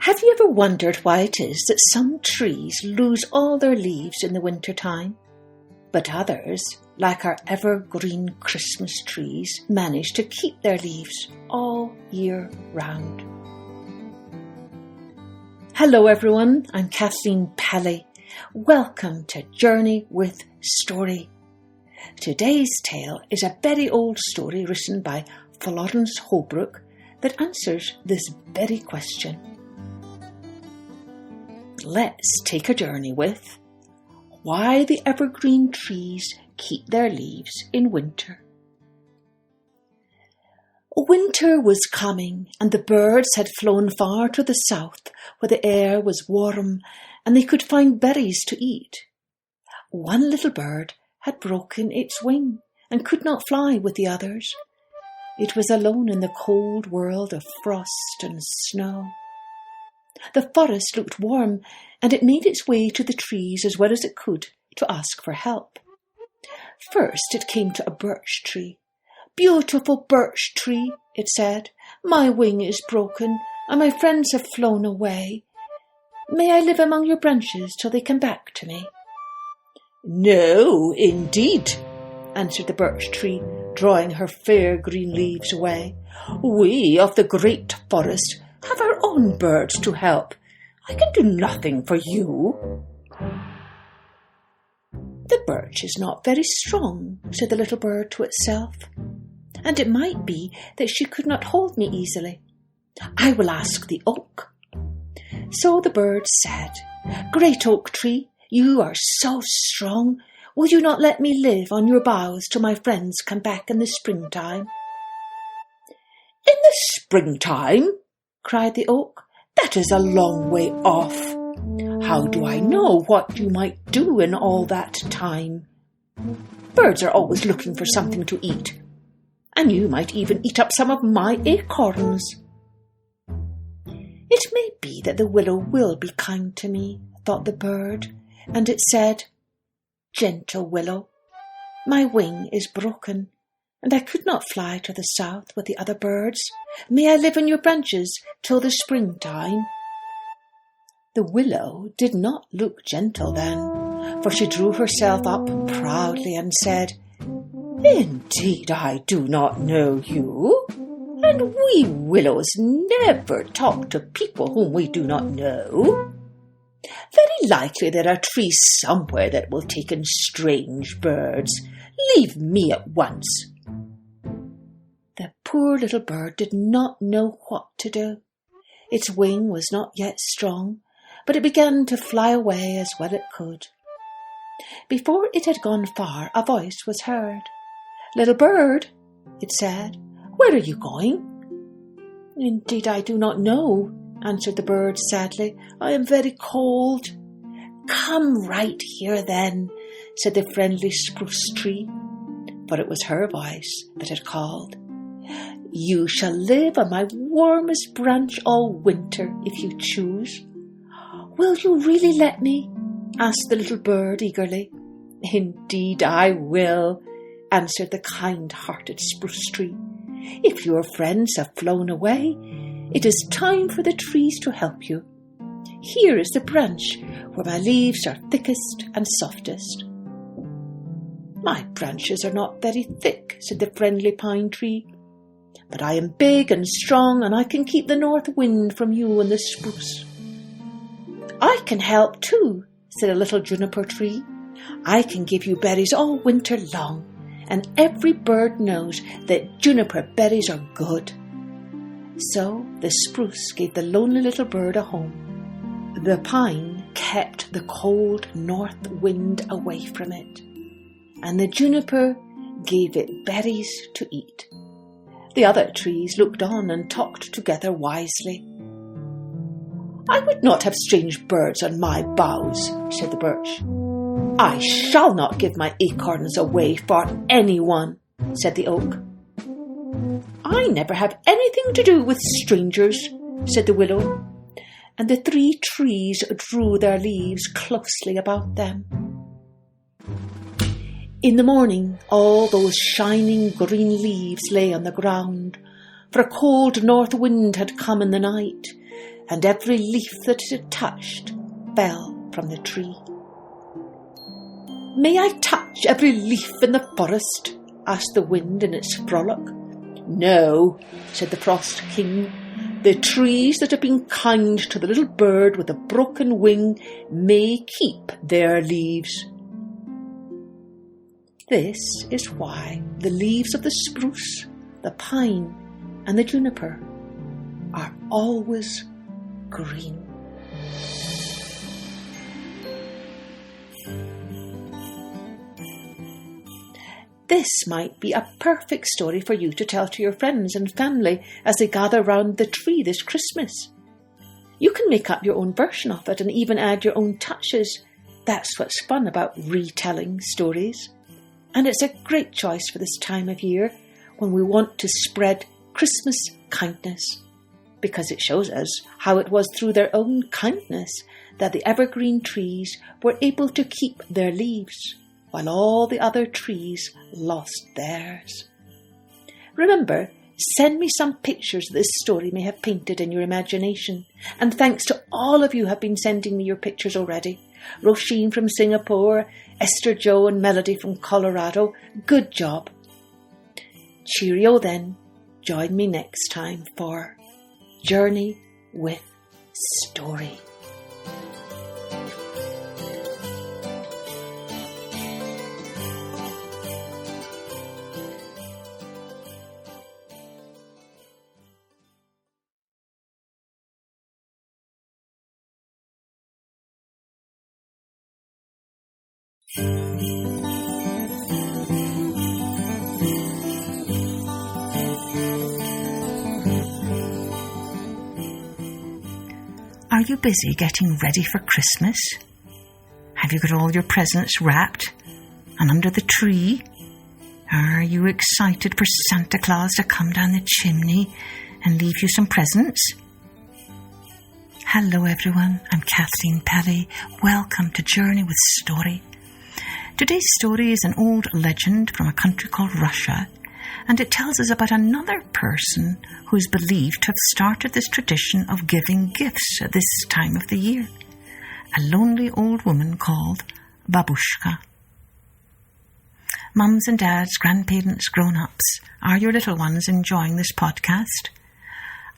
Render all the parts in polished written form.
Have you ever wondered why it is that some trees lose all their leaves in the winter time, but others, like our evergreen Christmas trees, manage to keep their leaves all year round? Hello everyone, I'm Kathleen Pally. Welcome to Journey with Story. Today's tale is a very old story written by Florence Holbrook that answers this very question. Let's take a journey with why the evergreen trees keep their leaves in winter. Winter was coming, and the birds had flown far to the south where the air was warm and they could find berries to eat. One little bird had broken its wing and could not fly with the others. It was alone in the cold world of frost and snow. The forest looked warm, and it made its way to the trees as well as it could to ask for help. First it came to a birch tree. "Beautiful birch tree," it said, "my wing is broken, and my friends have flown away. May I live among your branches till they come back to me?" "No, indeed," answered the birch tree, drawing her fair green leaves away. "We of the great forest have our own birds to help. I can do nothing for you." "The birch is not very strong," said the little bird to itself, "and it might be that she could not hold me easily. I will ask the oak." So the bird said, "Great oak tree, you are so strong. Will you not let me live on your boughs till my friends come back in the springtime?" "In the springtime?" cried the oak. "That is a long way off. How do I know what you might do in all that time? Birds are always looking for something to eat, and you might even eat up some of my acorns." "It may be that the willow will be kind to me," thought the bird, and it said, "Gentle willow, my wing is broken, and I could not fly to the south with the other birds. May I live in your branches till the springtime?" The willow did not look gentle then, for she drew herself up proudly and said, "Indeed, I do not know you, and we willows never talk to people whom we do not know. Very likely there are trees somewhere that will take in strange birds. Leave me at once." The poor little bird did not know what to do. Its wing was not yet strong, but it began to fly away as well it could. Before it had gone far, a voice was heard. "Little bird," it said, "where are you going?" "Indeed, I do not know," answered the bird sadly. "I am very cold." "Come right here then," said the friendly spruce tree, for it was her voice that had called. "You shall live on my warmest branch all winter if you choose." "Will you really let me?" asked the little bird eagerly. "Indeed I will," answered the kind-hearted spruce tree. "If your friends have flown away, it is time for the trees to help you. Here is the branch where my leaves are thickest and softest." "My branches are not very thick," said the friendly pine tree, "but I am big and strong, and I can keep the north wind from you and the spruce." "I can help too," said a little juniper tree. "I can give you berries all winter long, and every bird knows that juniper berries are good." So the spruce gave the lonely little bird a home. The pine kept the cold north wind away from it, and the juniper gave it berries to eat. The other trees looked on and talked together wisely. "I would not have strange birds on my boughs," said the birch. "I shall not give my acorns away for anyone," said the oak. "I never have anything to do with strangers," said the willow, and the three trees drew their leaves closely about them. In the morning, all those shining green leaves lay on the ground, for a cold north wind had come in the night, and every leaf that it had touched fell from the tree. "May I touch every leaf in the forest?" asked the wind in its frolic. "No," said the Frost King. "The trees that have been kind to the little bird with a broken wing may keep their leaves." This is why the leaves of the spruce, the pine, and the juniper are always green. This might be a perfect story for you to tell to your friends and family as they gather round the tree this Christmas. You can make up your own version of it and even add your own touches. That's what's fun about retelling stories. And it's a great choice for this time of year when we want to spread Christmas kindness, because it shows us how it was through their own kindness that the evergreen trees were able to keep their leaves, while all the other trees lost theirs. Remember, send me some pictures this story may have painted in your imagination. And thanks to all of you who have been sending me your pictures already. Roisin from Singapore, Esther Jo and Melody from Colorado. Good job. Cheerio then. Join me next time for Journey with Story. Are you busy getting ready for Christmas? Have you got all your presents wrapped and under the tree? Are you excited for Santa Claus to come down the chimney and leave you some presents? Hello everyone, I'm Kathleen Pelly. Welcome to Journey with Story. Today's story is an old legend from a country called Russia, and it tells us about another person who is believed to have started this tradition of giving gifts at this time of the year. A lonely old woman called Babushka. Mums and dads, grandparents, grown-ups, are your little ones enjoying this podcast?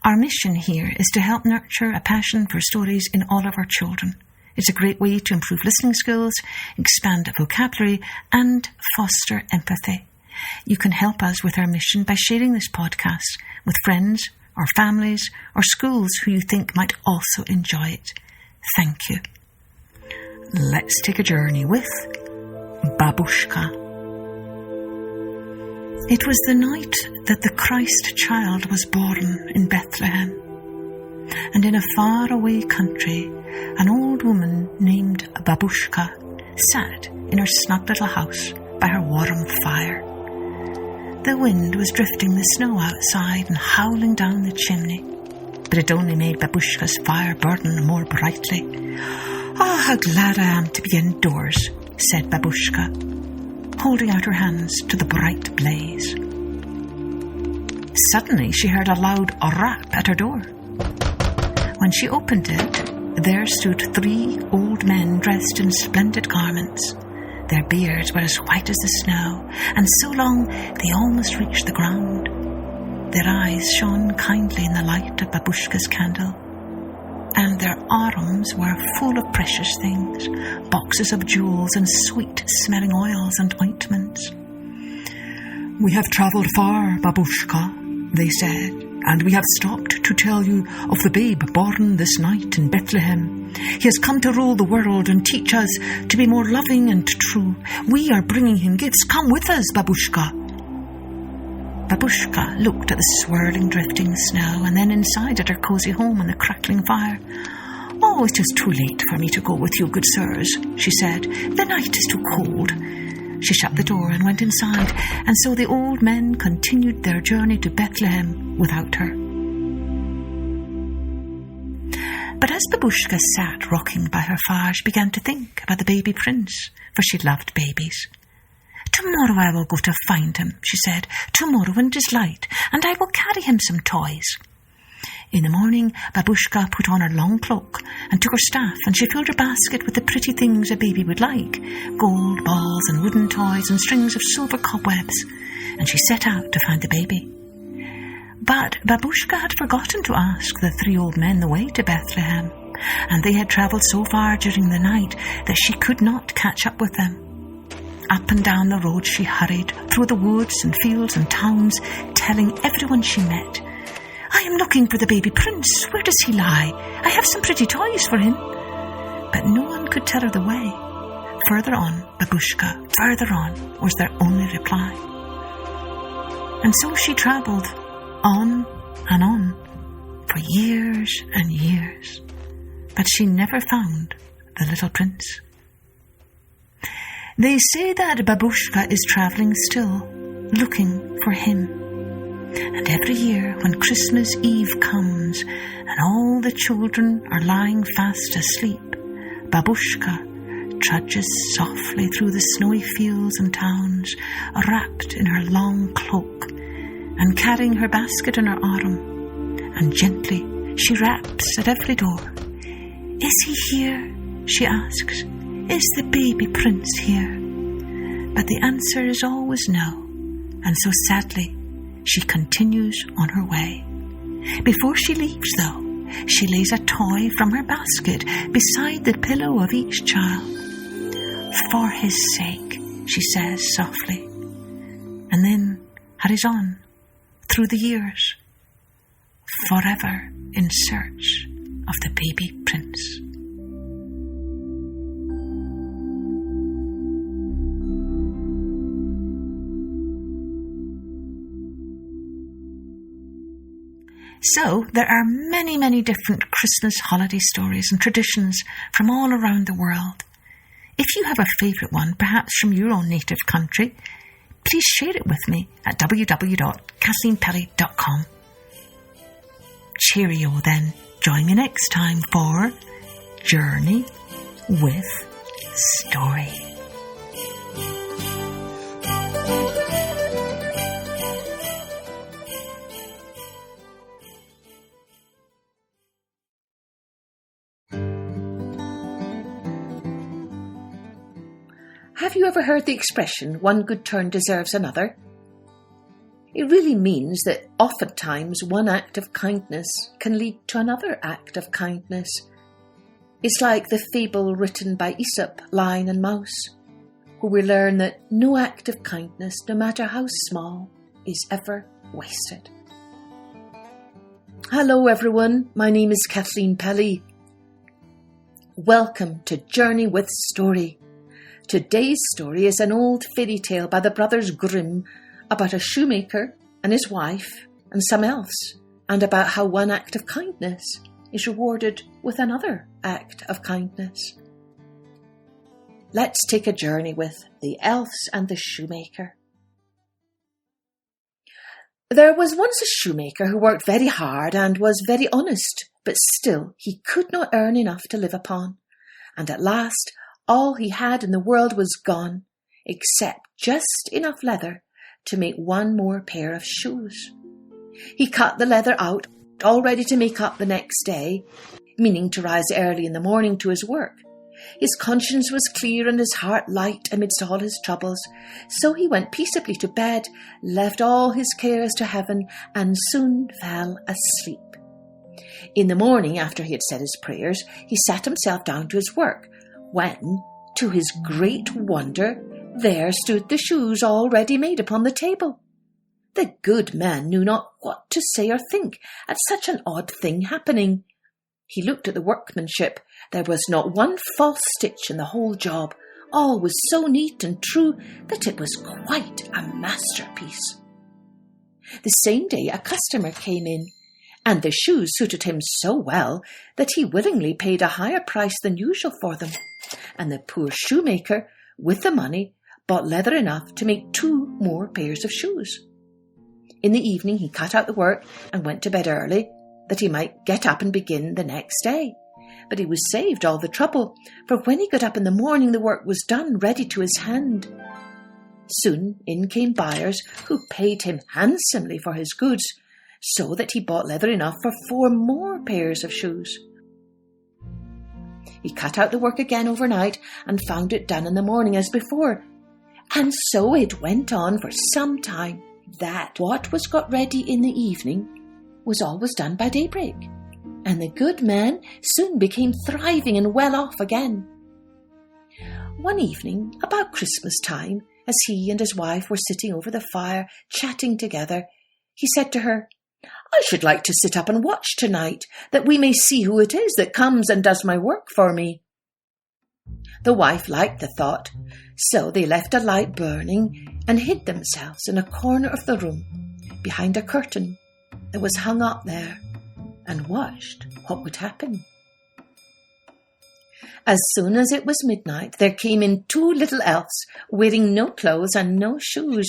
Our mission here is to help nurture a passion for stories in all of our children. It's a great way to improve listening skills, expand vocabulary, and foster empathy. You can help us with our mission by sharing this podcast with friends or families or schools who you think might also enjoy it. Thank you. Let's take a journey with Babushka. It was the night that the Christ child was born in Bethlehem. And in a faraway country, an old woman named Babushka sat in her snug little house by her warm fire. The wind was drifting the snow outside and howling down the chimney, but it only made Babushka's fire burn more brightly. "Ah, how glad I am to be indoors," said Babushka, holding out her hands to the bright blaze. Suddenly she heard a loud rap at her door. When she opened it, there stood 3 old men dressed in splendid garments. Their beards were as white as the snow, and so long they almost reached the ground. Their eyes shone kindly in the light of Babushka's candle, and their arms were full of precious things, boxes of jewels and sweet-smelling oils and ointments. "We have travelled far, Babushka," they said, "and we have stopped to tell you of the babe born this night in Bethlehem. He has come to rule the world and teach us to be more loving and true. We are bringing him gifts. Come with us, Babushka." Babushka looked at the swirling, drifting snow and then inside at her cosy home and the crackling fire. "Oh, it is too late for me to go with you, good sirs," she said. "The night is too cold." She shut the door and went inside, and so the old men continued their journey to Bethlehem without her. But as Babushka sat rocking by her fire, she began to think about the baby prince, for she loved babies. "Tomorrow I will go to find him," she said. "Tomorrow when it is light, and I will carry him some toys." In the morning, Babushka put on her long cloak and took her staff, and she filled her basket with the pretty things a baby would like, gold balls and wooden toys and strings of silver cobwebs, and she set out to find the baby. But Babushka had forgotten to ask the 3 old men the way to Bethlehem, and they had travelled so far during the night that she could not catch up with them. Up and down the road she hurried, through the woods and fields and towns, telling everyone she met, "I am looking for the baby prince. Where does he lie? I have some pretty toys for him." But no one could tell her the way. "Further on, Babushka, further on," was their only reply. And so she travelled on and on for years and years, but she never found the little prince. They say that Babushka is travelling still, looking for him. And every year when Christmas Eve comes and all the children are lying fast asleep, Babushka trudges softly through the snowy fields and towns, wrapped in her long cloak and carrying her basket on her arm, and gently she raps at every door. "Is he here?" she asks. "Is the baby prince here?" But the answer is always no, and so sadly she continues on her way. Before she leaves, though, she lays a toy from her basket beside the pillow of each child. "For his sake," she says softly, and then hurries on through the years, forever in search of the baby prince. So there are many, many different Christmas holiday stories and traditions from all around the world. If you have a favourite one, perhaps from your own native country, please share it with me at www.kathleenpelly.com. Cheerio then. Join me next time for Journey with Story. Have you ever heard the expression, "one good turn deserves another"? It really means that oftentimes one act of kindness can lead to another act of kindness. It's like the fable written by Aesop, Lion and Mouse, where we learn that no act of kindness, no matter how small, is ever wasted. Hello everyone, my name is Kathleen Pelly. Welcome to Journey with Story. Today's story is an old fairy tale by the brothers Grimm about a shoemaker and his wife and some elves, and about how one act of kindness is rewarded with another act of kindness. Let's take a journey with the Elves and the Shoemaker. There was once a shoemaker who worked very hard and was very honest, but still he could not earn enough to live upon, and at last all he had in the world was gone, except just enough leather to make one more pair of shoes. He cut the leather out, all ready to make up the next day, meaning to rise early in the morning to his work. His conscience was clear and his heart light amidst all his troubles, so he went peaceably to bed, left all his cares to heaven, and soon fell asleep. In the morning, after he had said his prayers, he sat himself down to his work, when, to his great wonder, there stood the shoes all ready made upon the table. The good man knew not what to say or think at such an odd thing happening. He looked at the workmanship. There was not one false stitch in the whole job. All was so neat and true that it was quite a masterpiece. The same day a customer came in, and the shoes suited him so well that he willingly paid a higher price than usual for them, and the poor shoemaker, with the money, bought leather enough to make 2 more pairs of shoes. In the evening he cut out the work and went to bed early, that he might get up and begin the next day. But he was saved all the trouble, for when he got up in the morning the work was done, ready to his hand. Soon in came buyers who paid him handsomely for his goods, so that he bought leather enough for 4 more pairs of shoes. He cut out the work again overnight and found it done in the morning as before, and so it went on for some time. That what was got ready in the evening was always done by daybreak, and the good man soon became thriving and well off again. One evening, about Christmas time, as he and his wife were sitting over the fire chatting together, he said to her, "I should like to sit up and watch tonight, that we may see who it is that comes and does my work for me." The wife liked the thought, so they left a light burning and hid themselves in a corner of the room behind a curtain that was hung up there, and watched what would happen. As soon as it was midnight, there came in 2 little elves, wearing no clothes and no shoes,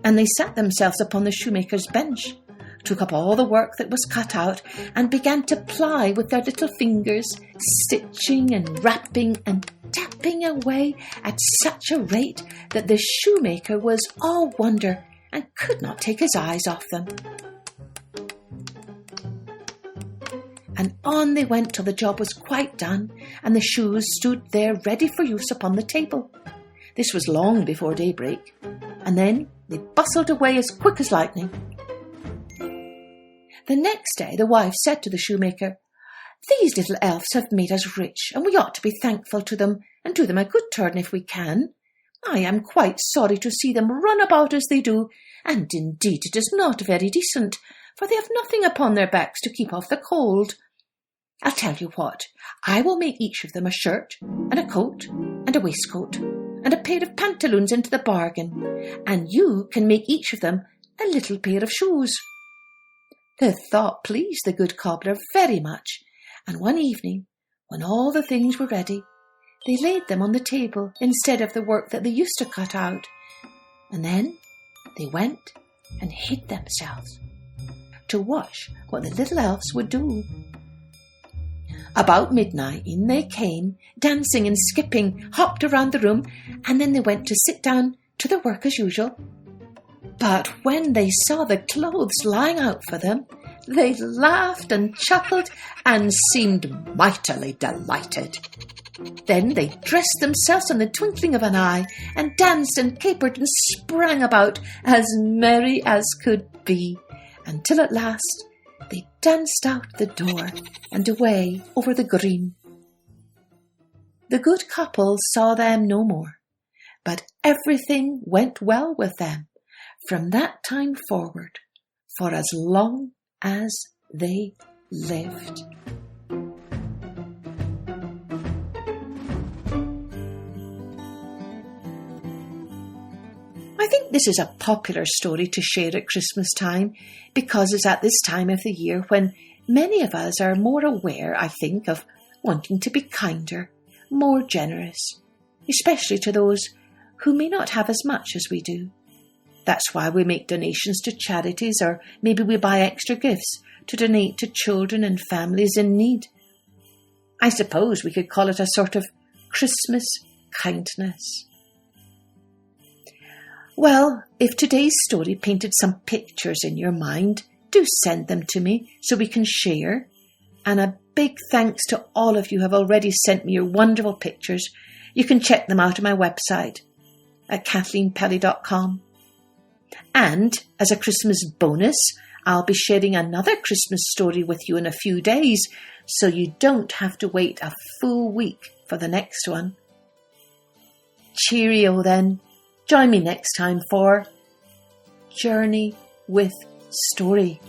and they sat themselves upon the shoemaker's bench, took up all the work that was cut out, and began to ply with their little fingers, stitching and wrapping and tapping away at such a rate that the shoemaker was all wonder and could not take his eyes off them. And on they went till the job was quite done, and the shoes stood there ready for use upon the table. This was long before daybreak, and then they bustled away as quick as lightning. The next day the wife said to the shoemaker, "These little elves have made us rich, and we ought to be thankful to them and do them a good turn if we can. I am quite sorry to see them run about as they do, and indeed it is not very decent, for they have nothing upon their backs to keep off the cold. I'll tell you what, I will make each of them a shirt and a coat and a waistcoat and a pair of pantaloons into the bargain, and you can make each of them a little pair of shoes." The thought pleased the good cobbler very much, and one evening, when all the things were ready, they laid them on the table instead of the work that they used to cut out, and then they went and hid themselves to watch what the little elves would do. About midnight in they came, dancing and skipping, hopped around the room, and then they went to sit down to their work as usual. But when they saw the clothes lying out for them, they laughed and chuckled and seemed mightily delighted. Then they dressed themselves in the twinkling of an eye, and danced and capered and sprang about as merry as could be, until at last they danced out the door and away over the green. The good couple saw them no more, but everything went well with them from that time forward, for as long as they lived. I think this is a popular story to share at Christmas time, because it's at this time of the year when many of us are more aware, I think, of wanting to be kinder, more generous, especially to those who may not have as much as we do. That's why we make donations to charities, or maybe we buy extra gifts to donate to children and families in need. I suppose we could call it a sort of Christmas kindness. Well, if today's story painted some pictures in your mind, do send them to me so we can share. And a big thanks to all of you who have already sent me your wonderful pictures. You can check them out on my website at kathleenpelly.com. And as a Christmas bonus, I'll be sharing another Christmas story with you in a few days, so you don't have to wait a full week for the next one. Cheerio then. Join me next time for Journey with Story.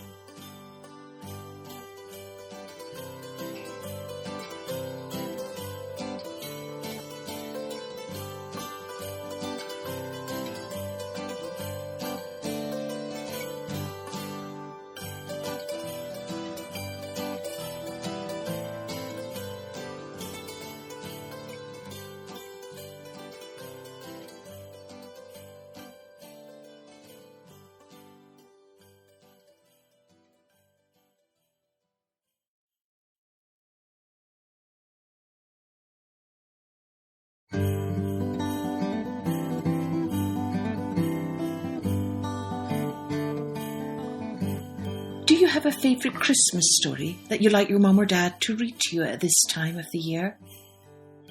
you have a favourite Christmas story that you like your mum or dad to read to you at this time of the year?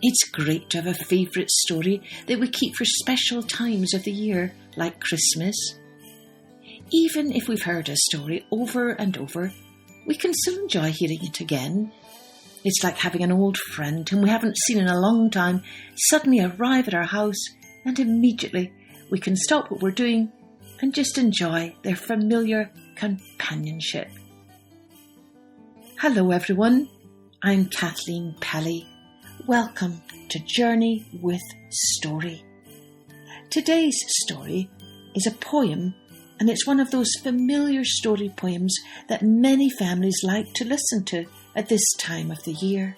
It's great to have a favourite story that we keep for special times of the year, like Christmas. Even if we've heard a story over and over, we can still enjoy hearing it again. It's like having an old friend whom we haven't seen in a long time suddenly arrive at our house, and immediately we can stop what we're doing and just enjoy their familiar companionship. Hello everyone, I'm Kathleen Pelly. Welcome to Journey with Story. Today's story is a poem, and it's one of those familiar story poems that many families like to listen to at this time of the year.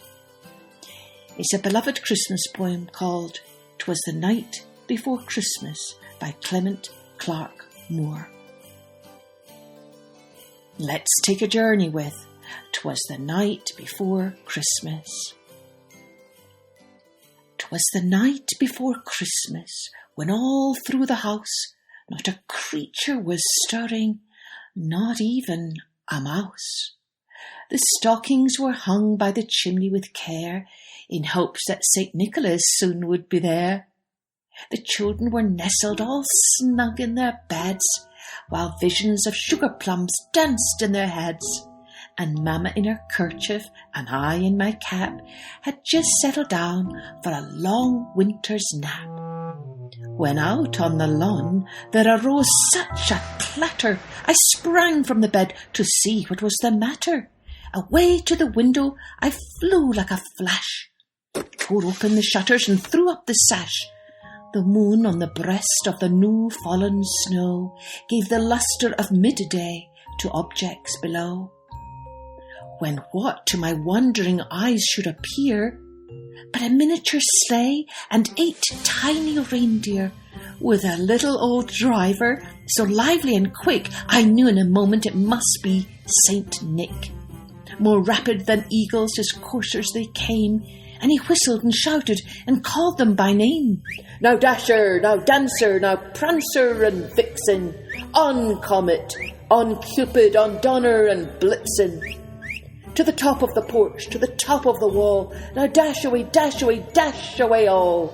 It's a beloved Christmas poem called Twas the Night Before Christmas by Clement Moore. Let's take a journey with Twas the Night Before Christmas. 'Twas the night before Christmas, when all through the house not a creature was stirring, not even a mouse. The stockings were hung by the chimney with care, in hopes that St. Nicholas soon would be there. The children were nestled all snug in their beds, while visions of sugar plums danced in their heads, and Mamma in her kerchief and I in my cap had just settled down for a long winter's nap. When out on the lawn there arose such a clatter, I sprang from the bed to see what was the matter. Away to the window I flew like a flash, tore open the shutters and threw up the sash. The moon on the breast of the new fallen snow gave the lustre of midday to objects below. When what to my wondering eyes should appear but a miniature sleigh and 8 tiny reindeer, with a little old driver, so lively and quick, I knew in a moment it must be Saint Nick. More rapid than eagles his coursers they came, and he whistled and shouted and called them by name. Now Dasher, now Dancer, now Prancer and Vixen, on Comet, on Cupid, on Donner and Blitzen. To the top of the porch, to the top of the wall, now dash away, dash away all.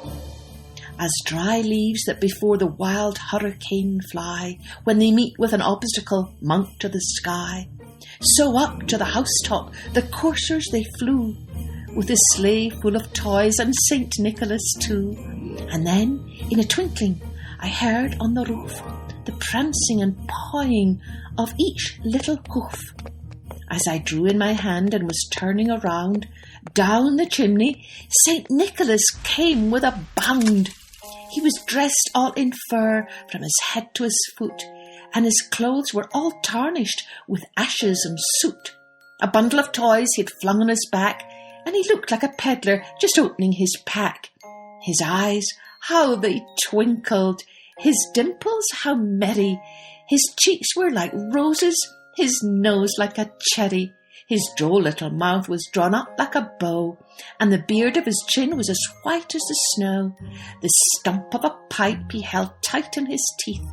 As dry leaves that before the wild hurricane fly, when they meet with an obstacle mounted to the sky, so up to the housetop the coursers they flew, with a sleigh full of toys and St. Nicholas too. And then, in a twinkling, I heard on the roof the prancing and pawing of each little hoof. As I drew in my hand and was turning around, down the chimney St. Nicholas came with a bound. He was dressed all in fur from his head to his foot, and his clothes were all tarnished with ashes and soot. A bundle of toys he had flung on his back, and he looked like a peddler just opening his pack. His eyes, how they twinkled! His dimples, how merry! His cheeks were like roses, his nose like a cherry. His droll little mouth was drawn up like a bow, and the beard of his chin was as white as the snow. The stump of a pipe he held tight in his teeth,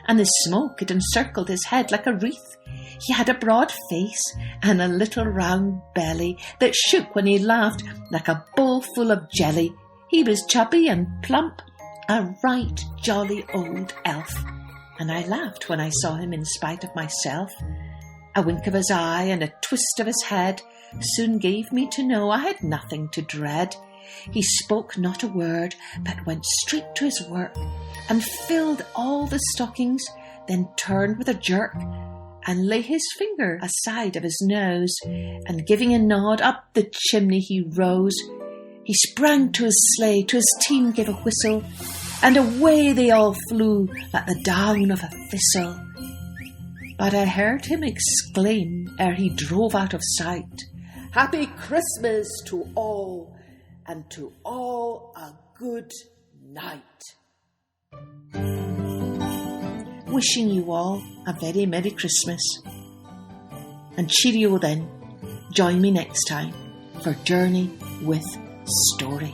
and the smoke had encircled his head like a wreath. He had a broad face and a little round belly that shook when he laughed like a bowl full of jelly. He was chubby and plump, a right jolly old elf, and I laughed when I saw him in spite of myself. A wink of his eye and a twist of his head soon gave me to know I had nothing to dread. He spoke not a word, but went straight to his work, and filled all the stockings, then turned with a jerk, and lay his finger aside of his nose, and giving a nod up the chimney he rose. He sprang to his sleigh, to his team gave a whistle, and away they all flew like the down of a thistle. But I heard him exclaim ere he drove out of sight, "Happy Christmas to all, and to all a good night." Wishing you all a very Merry Christmas. And cheerio then. Join me next time for Journey with Story.